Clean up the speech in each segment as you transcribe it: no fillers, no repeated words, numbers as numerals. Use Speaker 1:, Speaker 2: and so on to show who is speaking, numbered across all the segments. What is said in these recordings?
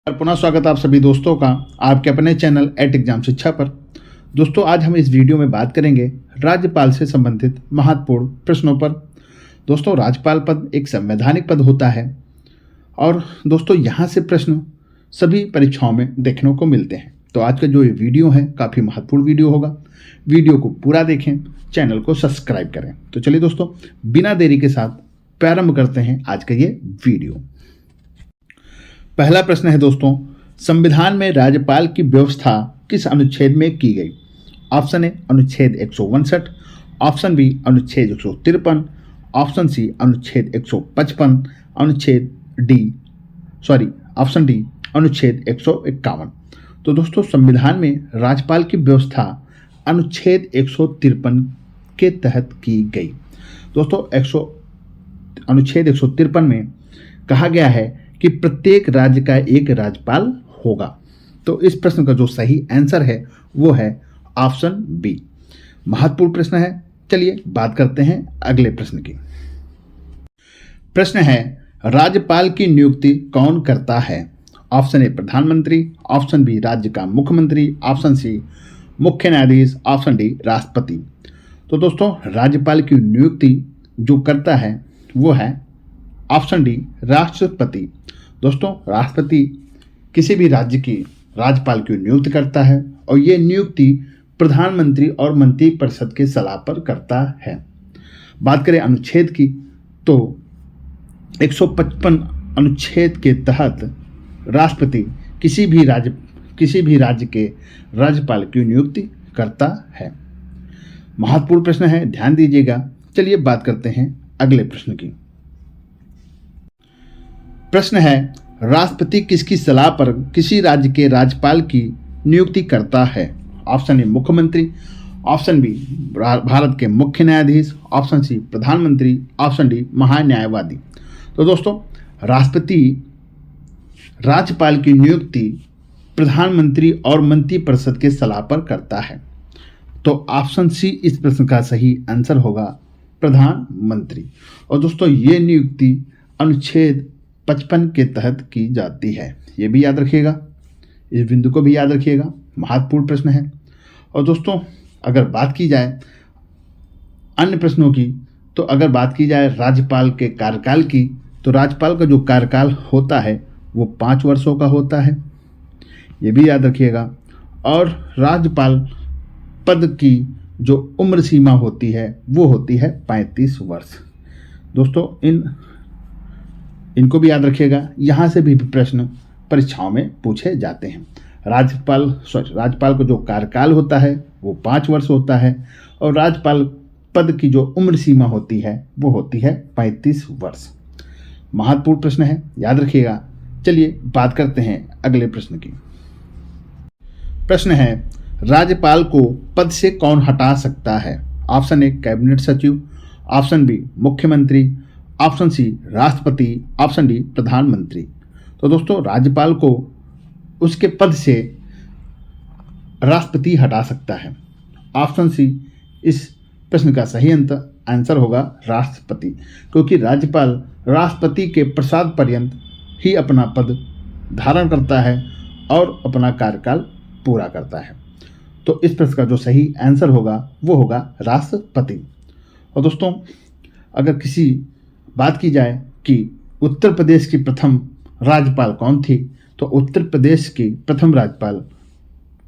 Speaker 1: पुनः स्वागत आप सभी दोस्तों का आपके अपने चैनल एट एग्जाम शिक्षा पर। दोस्तों आज हम इस वीडियो में बात करेंगे राज्यपाल से संबंधित महत्वपूर्ण प्रश्नों पर। दोस्तों राज्यपाल पद एक संवैधानिक पद होता है और दोस्तों यहाँ से प्रश्न सभी परीक्षाओं में देखने को मिलते हैं। तो आज का जो ये वीडियो है काफ़ी महत्वपूर्ण वीडियो होगा। वीडियो को पूरा देखें, चैनल को सब्सक्राइब करें। तो चलिए दोस्तों बिना देरी के साथ प्रारंभ करते हैं आज का ये वीडियो। पहला प्रश्न है दोस्तों, संविधान में राज्यपाल की व्यवस्था किस अनुच्छेद में की गई? ऑप्शन ए अनुच्छेद 159, ऑप्शन बी अनुच्छेद 153, ऑप्शन सी अनुच्छेद 155, ऑप्शन डी अनुच्छेद 151। तो दोस्तों संविधान में राज्यपाल की व्यवस्था अनुच्छेद 153 के तहत की गई। दोस्तों अनुच्छेद 153 में कहा गया है कि प्रत्येक राज्य का एक राज्यपाल होगा। तो इस प्रश्न का जो सही आंसर है वो है ऑप्शन बी। महत्वपूर्ण प्रश्न है। चलिए बात करते हैं अगले प्रश्न की। प्रश्न है राज्यपाल की नियुक्ति कौन करता है? ऑप्शन ए प्रधानमंत्री, ऑप्शन बी राज्य का मुख्यमंत्री, ऑप्शन सी मुख्य न्यायाधीश, ऑप्शन डी राष्ट्रपति। तो दोस्तों राज्यपाल की नियुक्ति जो करता है वो है ऑप्शन डी राष्ट्रपति। दोस्तों राष्ट्रपति किसी भी राज्य की राज्यपाल की नियुक्ति करता है और ये नियुक्ति प्रधानमंत्री और मंत्रिपरिषद के सलाह पर करता है। बात करें अनुच्छेद की तो 155 अनुच्छेद के तहत राष्ट्रपति किसी भी राज्य के राज्यपाल की नियुक्ति करता है। महत्वपूर्ण प्रश्न है, ध्यान दीजिएगा। चलिए बात करते हैं अगले प्रश्न की। प्रश्न है राष्ट्रपति किसकी सलाह पर किसी राज्य के राज्यपाल की नियुक्ति करता है? ऑप्शन ए मुख्यमंत्री, ऑप्शन बी भारत के मुख्य न्यायाधीश, ऑप्शन सी प्रधानमंत्री, ऑप्शन डी महान्यायवादी। तो दोस्तों राष्ट्रपति राज्यपाल की नियुक्ति प्रधानमंत्री और मंत्रिपरिषद के सलाह पर करता है। तो ऑप्शन सी इस प्रश्न का सही आंसर होगा, प्रधानमंत्री। और दोस्तों ये नियुक्ति अनुच्छेद 55 के तहत की जाती है। ये भी याद रखिएगा, इस बिंदु को भी याद रखिएगा। महत्वपूर्ण प्रश्न है। और दोस्तों अगर बात की जाए अन्य प्रश्नों की तो अगर बात की जाए राज्यपाल के कार्यकाल की तो राज्यपाल का जो कार्यकाल होता है वो 5 वर्षों का होता है। ये भी याद रखिएगा। और राज्यपाल पद की जो उम्र सीमा होती है वो होती है 35 वर्ष। दोस्तों इनको भी याद रखिएगा। यहाँ से भी प्रश्न परीक्षाओं में पूछे जाते हैं। राज्यपाल का जो कार्यकाल होता है वो 5 वर्ष होता है और राज्यपाल पद की जो उम्र सीमा होती है वो होती है 35 वर्ष। महत्वपूर्ण प्रश्न है, याद रखिएगा। चलिए बात करते हैं अगले प्रश्न की। प्रश्न है राज्यपाल को पद से कौन हटा सकता है? ऑप्शन ए कैबिनेट सचिव, ऑप्शन बी मुख्यमंत्री, ऑप्शन सी राष्ट्रपति, ऑप्शन डी प्रधानमंत्री। तो दोस्तों राज्यपाल को उसके पद से राष्ट्रपति हटा सकता है। ऑप्शन सी इस प्रश्न का सही आंसर होगा राष्ट्रपति, क्योंकि राज्यपाल राष्ट्रपति के प्रसाद पर्यंत ही अपना पद धारण करता है और अपना कार्यकाल पूरा करता है। तो इस प्रश्न का जो सही आंसर होगा वो होगा राष्ट्रपति। और दोस्तों अगर किसी बात की जाए कि उत्तर प्रदेश की प्रथम राज्यपाल कौन थी तो उत्तर प्रदेश की प्रथम राज्यपाल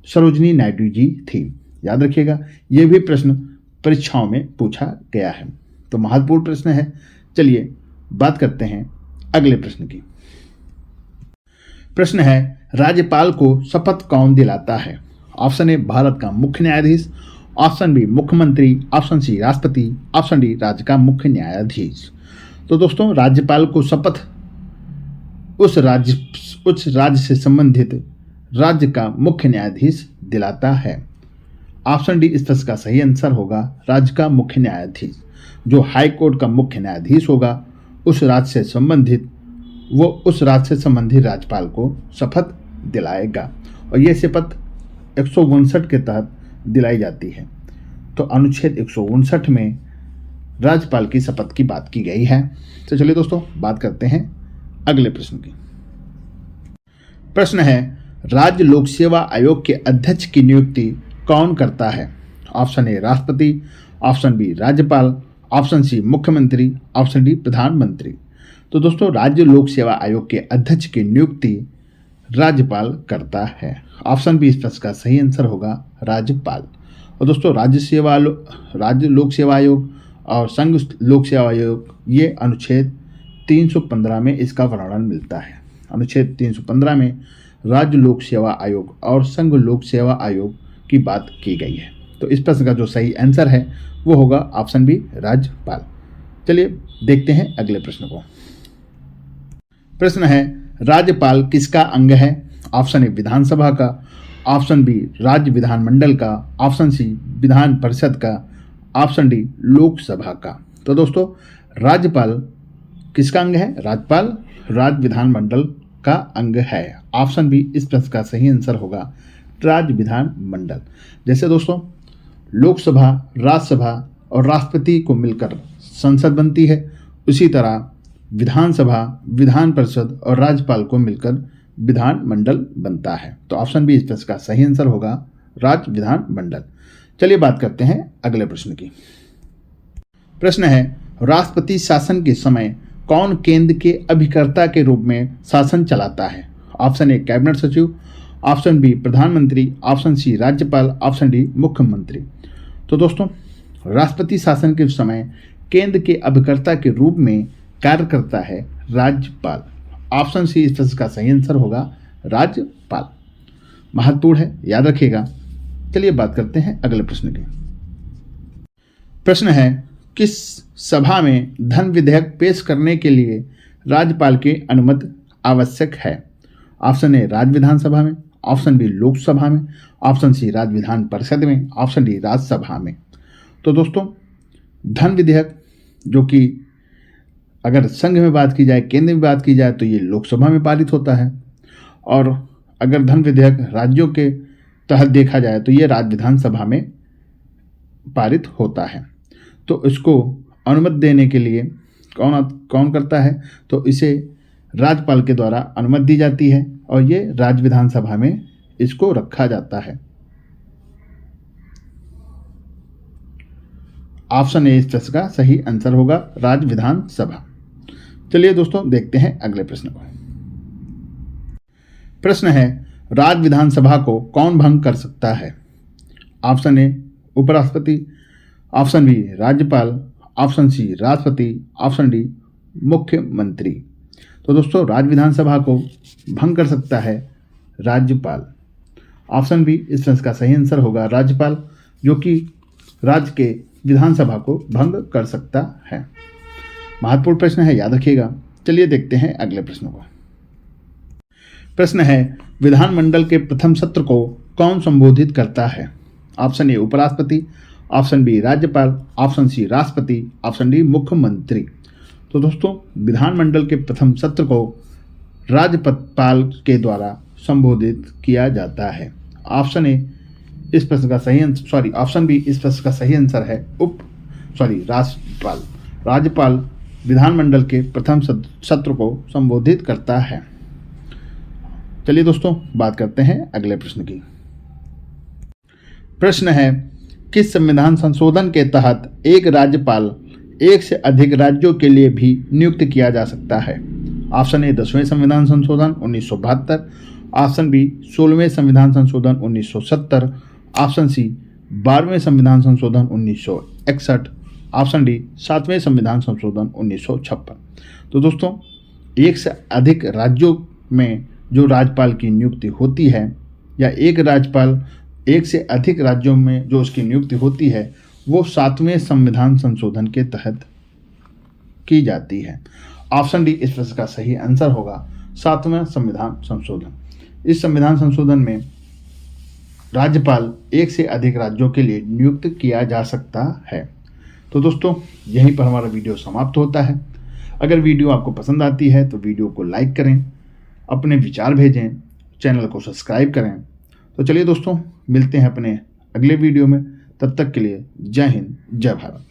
Speaker 1: सरोजिनी नायडू जी थी। याद रखिएगा, ये भी प्रश्न परीक्षाओं में पूछा गया है। तो महत्वपूर्ण प्रश्न है। चलिए बात करते हैं अगले प्रश्न की। प्रश्न है राज्यपाल को शपथ कौन दिलाता है? ऑप्शन ए भारत का मुख्य न्यायाधीश, ऑप्शन बी मुख्यमंत्री, ऑप्शन सी राष्ट्रपति, ऑप्शन डी राज्य का मुख्य न्यायाधीश। तो दोस्तों राज्यपाल को शपथ उस राज्य से संबंधित राज्य का मुख्य न्यायाधीश दिलाता है। ऑप्शन डी इस प्रश्न का सही आंसर होगा राज्य का मुख्य न्यायाधीश। जो हाई कोर्ट का मुख्य न्यायाधीश होगा उस राज्य से संबंधित राज्यपाल को शपथ दिलाएगा और ये शपथ 159 के तहत दिलाई जाती है। तो अनुच्छेद 159 में राज्यपाल की शपथ की बात की गई है। तो चलिए दोस्तों बात करते हैं अगले प्रश्न की। प्रश्न है, राज्य लोक सेवा आयोग के अध्यक्ष की नियुक्ति कौन करता है? ऑप्शन ए राष्ट्रपति, ऑप्शन बी राज्यपाल, ऑप्शन सी मुख्यमंत्री, ऑप्शन डी प्रधानमंत्री। तो दोस्तों राज्य लोक सेवा आयोग के अध्यक्ष की नियुक्ति राज्यपाल करता है। ऑप्शन बी इस प्रश्न का सही आंसर होगा राज्यपाल। और दोस्तों राज्य लोक सेवा आयोग और संघ लोक सेवा आयोग ये अनुच्छेद 315 में इसका वर्णन मिलता है। अनुच्छेद 315 में राज्य लोक सेवा आयोग और संघ लोक सेवा आयोग की बात की गई है। तो इस प्रश्न का जो सही आंसर है वो होगा ऑप्शन बी राज्यपाल। चलिए देखते हैं अगले प्रश्न को। प्रश्न है, राज्यपाल किसका अंग है? ऑप्शन ए विधानसभा का, ऑप्शन बी राज्य विधानमंडल का, ऑप्शन सी विधान परिषद का, ऑप्शन डी लोकसभा का। तो दोस्तों राज्यपाल किसका अंग है? राज्यपाल राज्य विधानमंडल का अंग है। ऑप्शन बी इस प्रश्न का सही आंसर होगा राज्य विधानमंडल। जैसे दोस्तों लोकसभा, राज्यसभा और राष्ट्रपति को मिलकर संसद बनती है, उसी तरह विधानसभा, विधान परिषद और राज्यपाल को मिलकर विधानमंडल बनता है। तो ऑप्शन बी इस प्रश्न का सही आंसर होगा राज्य विधानमंडल। चलिए बात करते हैं अगले प्रश्न की। प्रश्न है, राष्ट्रपति शासन के समय कौन केंद्र के अभिकर्ता के रूप में शासन चलाता है? ऑप्शन ए कैबिनेट सचिव, ऑप्शन बी प्रधानमंत्री, ऑप्शन सी राज्यपाल, ऑप्शन डी मुख्यमंत्री। तो दोस्तों राष्ट्रपति शासन के समय केंद्र के अभिकर्ता के रूप में कार्य करता है राज्यपाल। ऑप्शन सी इस प्रश्न का सही आंसर होगा राज्यपाल। महत्वपूर्ण है, याद रखिएगा। चलिए बात करते हैं अगले प्रश्न की। प्रश्न है, किस सभा में धन विधेयक पेश करने के लिए राज्यपाल की अनुमति आवश्यक है? ऑप्शन ए राज्य विधानसभा में, ऑप्शन बी लोकसभा में, ऑप्शन सी राज्य विधान परिषद में, ऑप्शन डी राज्यसभा में। तो दोस्तों धन विधेयक जो कि अगर संघ में बात की जाए, केंद्र में बात की जाए तो ये लोकसभा में पारित होता है, और अगर धन विधेयक राज्यों के तहत देखा जाए तो ये राज्य विधानसभा में पारित होता है। तो इसको अनुमति देने के लिए कौन करता है? तो इसे राज्यपाल के द्वारा अनुमति दी जाती है और ये राज्य विधानसभा में इसको रखा जाता है। ऑप्शन ए इस प्रश्न का सही आंसर होगा राज्य विधानसभा। चलिए दोस्तों देखते हैं अगले प्रश्न को। प्रश्न है, राज्य विधानसभा को कौन भंग कर सकता है? ऑप्शन ए उपराष्ट्रपति, ऑप्शन बी राज्यपाल, ऑप्शन सी राष्ट्रपति, ऑप्शन डी मुख्यमंत्री। तो दोस्तों राज्य विधानसभा को भंग कर सकता है राज्यपाल। ऑप्शन बी इस प्रश्न का सही आंसर होगा राज्यपाल, जो कि राज्य के विधानसभा को भंग कर सकता है। महत्वपूर्ण प्रश्न है, याद रखिएगा। चलिए देखते हैं अगले प्रश्न को। प्रश्न है, विधानमंडल के प्रथम सत्र को कौन संबोधित करता है? ऑप्शन ए उपराष्ट्रपति, ऑप्शन बी राज्यपाल, ऑप्शन सी राष्ट्रपति, ऑप्शन डी मुख्यमंत्री। तो दोस्तों विधानमंडल के प्रथम सत्र को राज्यपाल के द्वारा संबोधित किया जाता है। ऑप्शन ए इस प्रश्न का सही आंसर ऑप्शन बी इस प्रश्न का सही आंसर है राज्यपाल। राज्यपाल विधानमंडल के प्रथम सत्र को संबोधित करता है। चलिए दोस्तों बात करते हैं अगले प्रश्न की। प्रश्न है, किस संविधान संशोधन के तहत एक राज्यपाल एक से अधिक राज्यों के लिए भी नियुक्त किया जा सकता है? ऑप्शन ए 10वें संविधान संशोधन 1972, ऑप्शन बी 16वें संविधान संशोधन 1970, ऑप्शन सी 12वें संविधान संशोधन 1961, ऑप्शन डी 7वें संविधान संशोधन 1956। तो दोस्तों एक से अधिक राज्यों में जो राज्यपाल की नियुक्ति होती है, या एक राज्यपाल एक से अधिक राज्यों में जो उसकी नियुक्ति होती है, वो 7वें संविधान संशोधन के तहत की जाती है। ऑप्शन डी इस प्रश्न का सही आंसर होगा 7वां संविधान संशोधन। इस संविधान संशोधन में राज्यपाल एक से अधिक राज्यों के लिए नियुक्त किया जा सकता है। तो दोस्तों यहीं पर हमारा वीडियो समाप्त होता है। अगर वीडियो आपको पसंद आती है तो वीडियो को लाइक करें, अपने विचार भेजें, चैनल को सब्सक्राइब करें। तो चलिए दोस्तों मिलते हैं अपने अगले वीडियो में। तब तक के लिए जय हिंद, जय भारत।